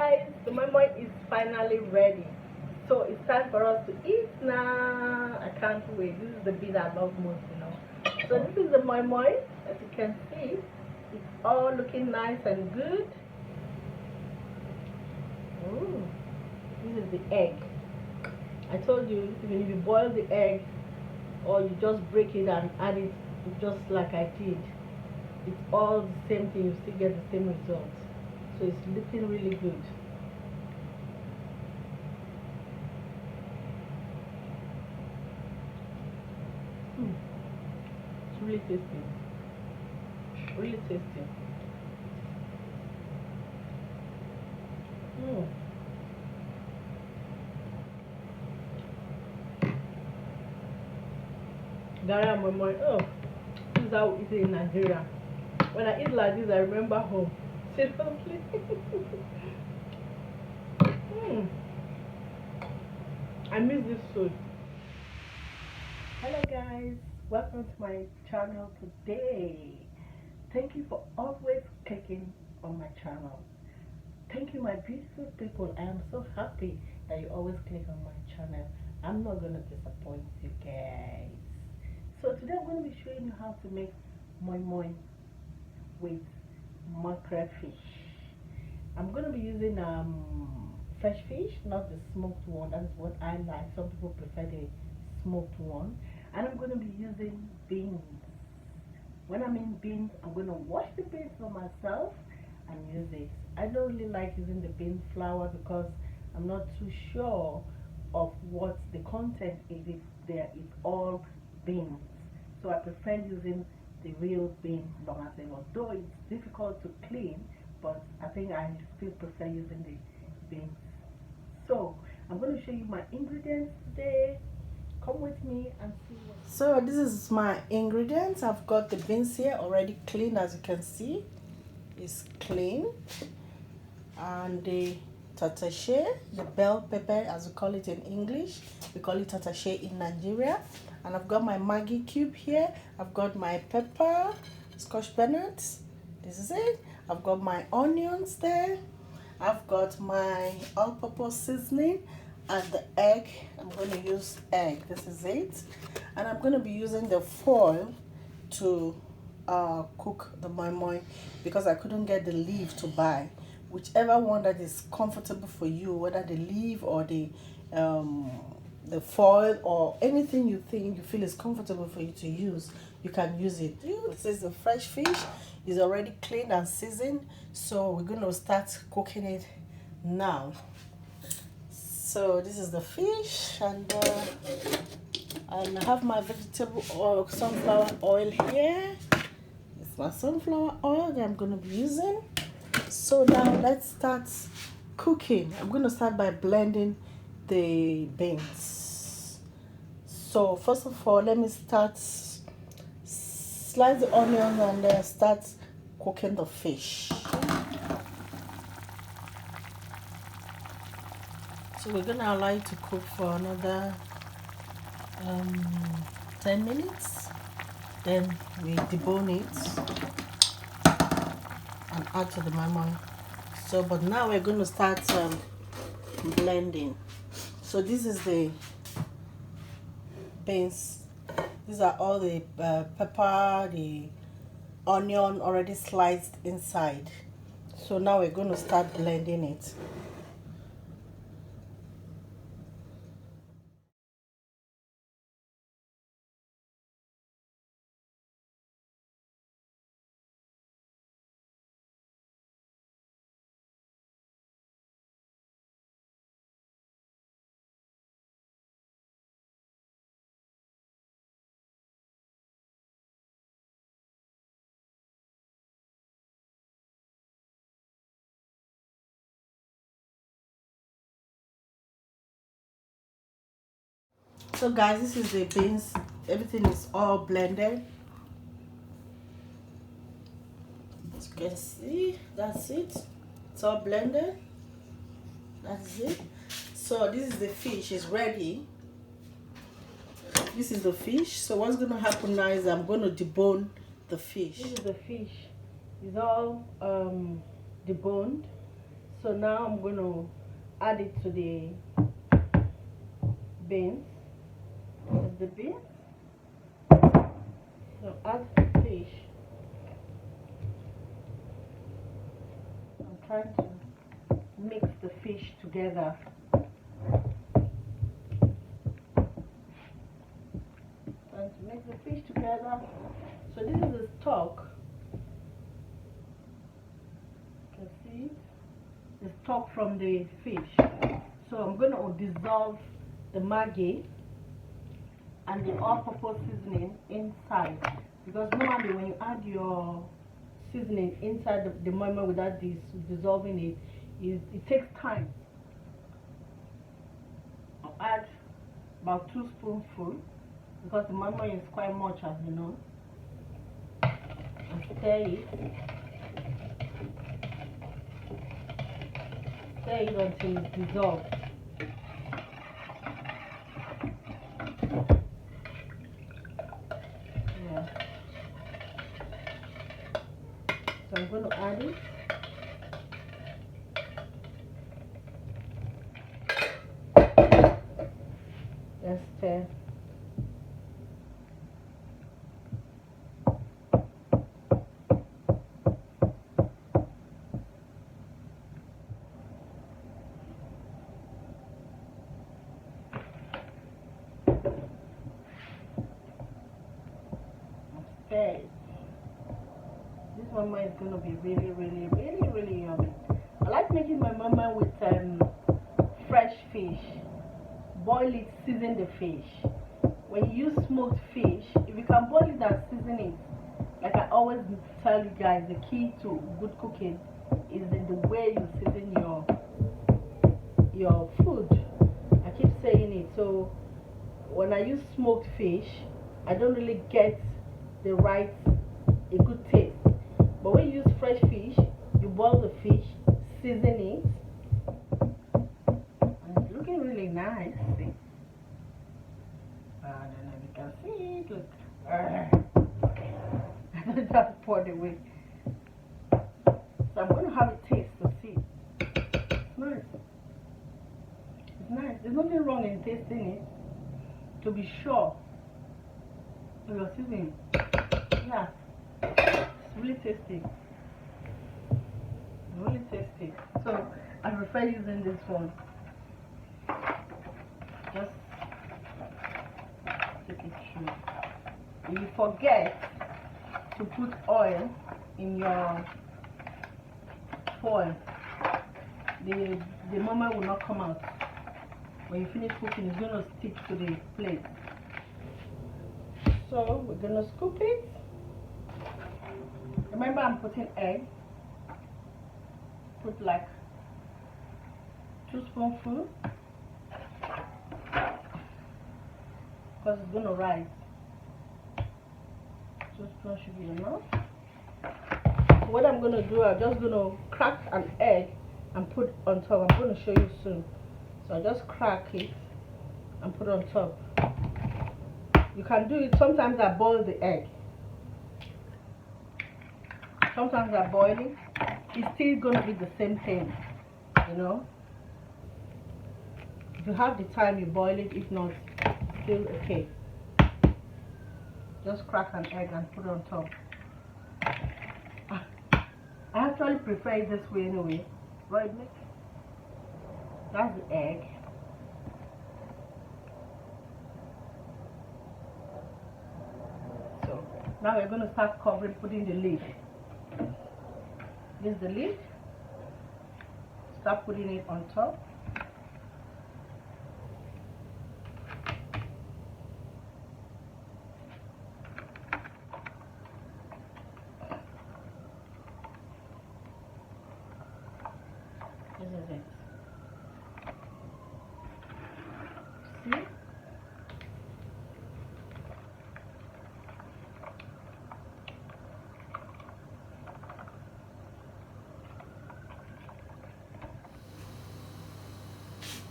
guys, the moi moi is finally ready. So it's time for us to eat now. I can't wait. This is the bean I love most, you know. So this is the moi moi. As you can see, it's all looking nice and good. Ooh, this is the egg. I told you, even if you boil the egg or you just break it and add it just like I did, it's all the same thing. You still get the same result. So it's looking really good. It's really tasty. Really tasty. Gara moi moi. Oh, this is how we eat it in Nigeria. When I eat like this, I remember home. Seriously. I miss this food. Hello guys, welcome to my channel today. Thank you for always clicking on my channel. Thank you, my beautiful people. I am so happy that you always click on my channel. I'm not gonna disappoint you guys. So today I'm going to be showing you how to make moi moi with mackerel fish. I'm going to be using fresh fish, not the smoked one. That is what I like. Some people prefer the smoked one. And I'm going to be using beans. When I mean beans, I'm going to wash the beans for myself and use it. I don't really like using the bean flour because I'm not too sure of what the content is if there is all beans. So I prefer using the real bean long as although it's difficult to clean, but I think I still prefer using the beans. So I'm going to show you my ingredients today. Come with me and see what. So this is my ingredients. I've got the beans here already clean, as you can see. It's clean. And the tatashe, the bell pepper as we call it in English. We call it tatashe in Nigeria. And I've got my Maggi cube here. I've got my pepper, Scotch bonnet. This is it. I've got my onions there. I've got my all-purpose seasoning and the egg. I'm going to use egg. This is it. And I'm going to be using the foil to cook the moi moi because I couldn't get the leaf to buy. Whichever one that is comfortable for you, whether the leaf or the foil or anything you feel is comfortable for you to use, you can use it. This is the fresh fish. It's already cleaned and seasoned, so we're going to start cooking it now. So this is the fish, and I have my vegetable oil, sunflower oil here. It's my sunflower oil that I'm going to be using. So now let's start cooking. I'm going to start by blending the beans. So first of all, let me start, slice the onion and then start cooking the fish. So we're going to allow it to cook for another 10 minutes. Then we debone it and add to the moi moi. So but now we're going to start blending. So this is the beans. These are all the pepper, the onion already sliced inside. So now we're going to start blending it. So guys, this is the beans. Everything is all blended. As you can see, that's it. It's all blended. That's it. So this is the fish. It's ready. This is the fish. So what's going to happen now is I'm going to debone the fish. This is the fish. It's all deboned. So now I'm going to add it to the beans. There's the beans. So add the fish. I'm trying to mix the fish together. Trying to mix the fish together. So this is the stock. You can see it. The stock from the fish. So I'm going to dissolve the Maggi and the all-purpose seasoning inside, because normally when you add your seasoning inside the moi moi without this dissolving it takes time. I'll add about 2 spoonfuls because the moi moi is quite much, as you know, and stir it until it's dissolved. So I'm going to add it. Just stir. Stir it. This mama is going to be really yummy. I like making my mama with fresh fish. Boil it, season the fish. When you use smoked fish, if you can boil it and season it, like I always tell you guys, the key to good cooking is in the way you season your food. I keep saying it. So when I use smoked fish, I don't really get a good taste. But when you use fresh fish, you boil the fish, season it, and it's looking really nice. See? I don't know if you can see it. Look. I just poured it away. So I'm going to have a taste to see. It's nice. It's nice. There's nothing wrong in tasting it. To be sure. You're seasoning. Yeah. It's really tasty. Really tasty. So I prefer using this one. Just take it through. If you forget to put oil in your foil, the mama will not come out. When you finish cooking, it's going to stick to the plate. So we're going to scoop it. Remember, I'm putting egg. Put like 2 spoonfuls because it's going to rise. 2 spoons should be enough. So what I'm going to do, I'm just going to crack an egg and put on top. I'm going to show you soon. So I just crack it and put on top. You can do it. Sometimes I boil the egg. Sometimes I boil it. It's still going to be the same thing, you know. If you have the time, you boil it. If not, still okay. Just crack an egg and put it on top. I actually prefer it this way anyway. Right, Nick? That's the egg. So now we're going to start covering, putting the lid. This is the lid. Start putting it on top. This is it. See?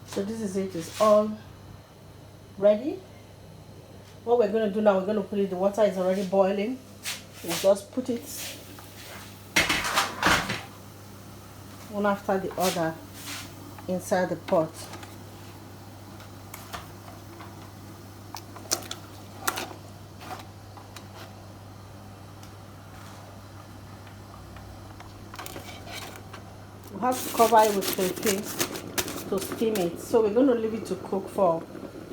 So this is it. It's all ready. What we're going to do now, we're going to put it, the water is already boiling. We'll just put it. one after the other inside the pot. We have to cover it with crayfish to steam it. So we're going to leave it to cook for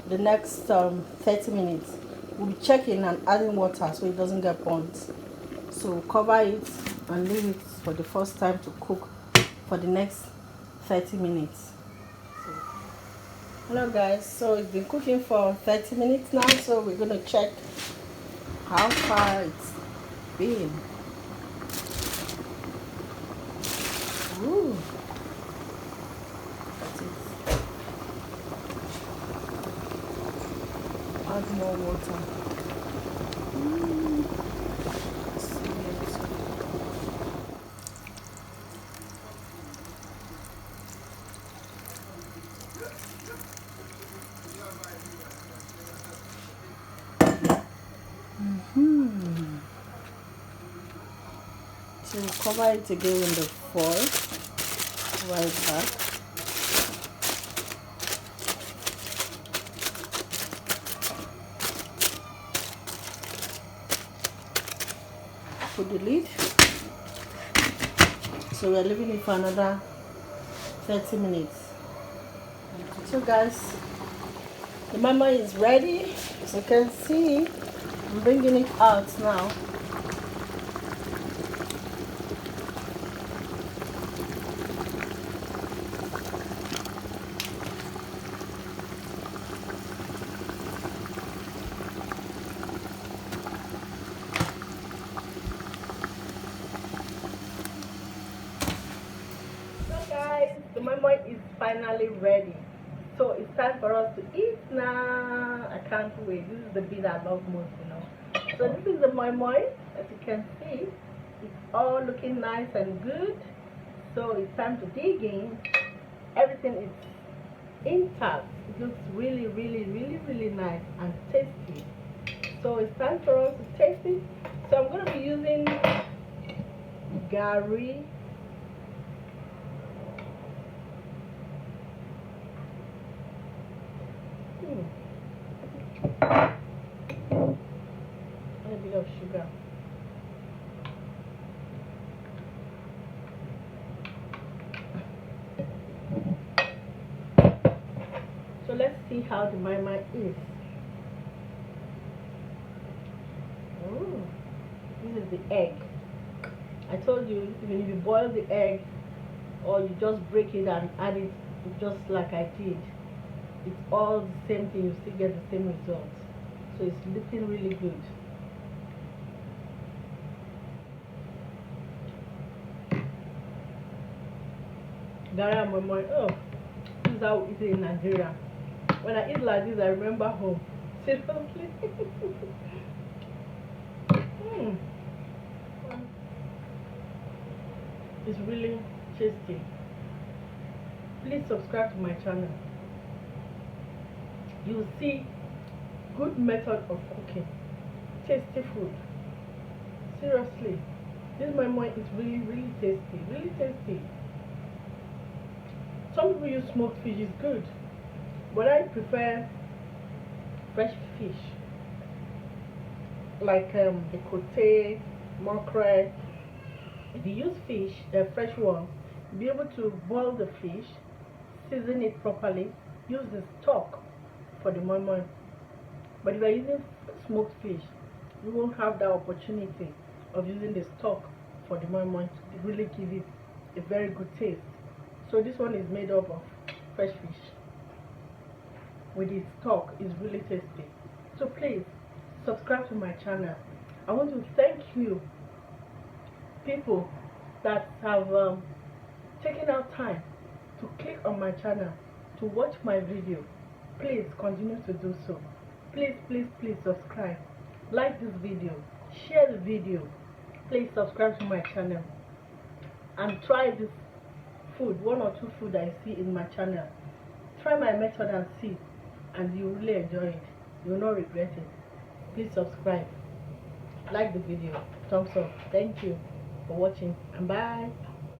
the next 30 minutes. We'll be checking and adding water so it doesn't get burnt. So we'll cover it and leave it for the first time to cook for the next 30 minutes. Hello guys, so it's been cooking for 30 minutes now, so we're going to check how far it's been. Ooh. That's it. Add more water. So we'll cover it again with the foil right back. Put the lid. So we're leaving it for another 30 minutes. So guys, the Moi Moi is ready. As you can see, I'm bringing it out now. The Moi Moi is finally ready. So it's time for us to eat now. I can't wait. This is the bit I love most, you know. So this is the Moi Moi. As you can see, it's all looking nice and good. So it's time to dig in. Everything is intact. It looks really, really, really, really nice and tasty. So it's time for us to taste it. So I'm going to be using Gary. A bit of sugar. So let's see how the Moi Moi is. Oh, this is the egg. I told you, even if you boil the egg or you just break it and add it just like I did, it's all the same thing, you still get the same results. So it's looking really good. Gara Moi Moi, oh, this is how we eat it in Nigeria. When I eat like this, I remember home. Seriously. It's really tasty. Please subscribe to my channel. You will see good method of cooking, tasty food. Seriously, this Moi Moi is really, really tasty, really tasty. Some people use smoked fish, is good, but I prefer fresh fish, like the cote, mackerel. If you use fish, fresh one, you'll be able to boil the fish, season it properly, use the stock for the Moi Moi. But if you're using smoked fish, you won't have that opportunity of using the stock for the Moi Moi to really give it a very good taste. So this one is made up of fresh fish with its stock. Is really tasty. So please subscribe to my channel. I want to thank you people that have taken out time to click on my channel to watch my video. Please continue to do so. Please, please, please subscribe, like this video, share the video. Please subscribe to my channel and try this food, one or two food I see in my channel. Try my method and see, and you will really enjoy it. You will not regret it. Please subscribe, like the video, thumbs up. Thank you for watching, and bye.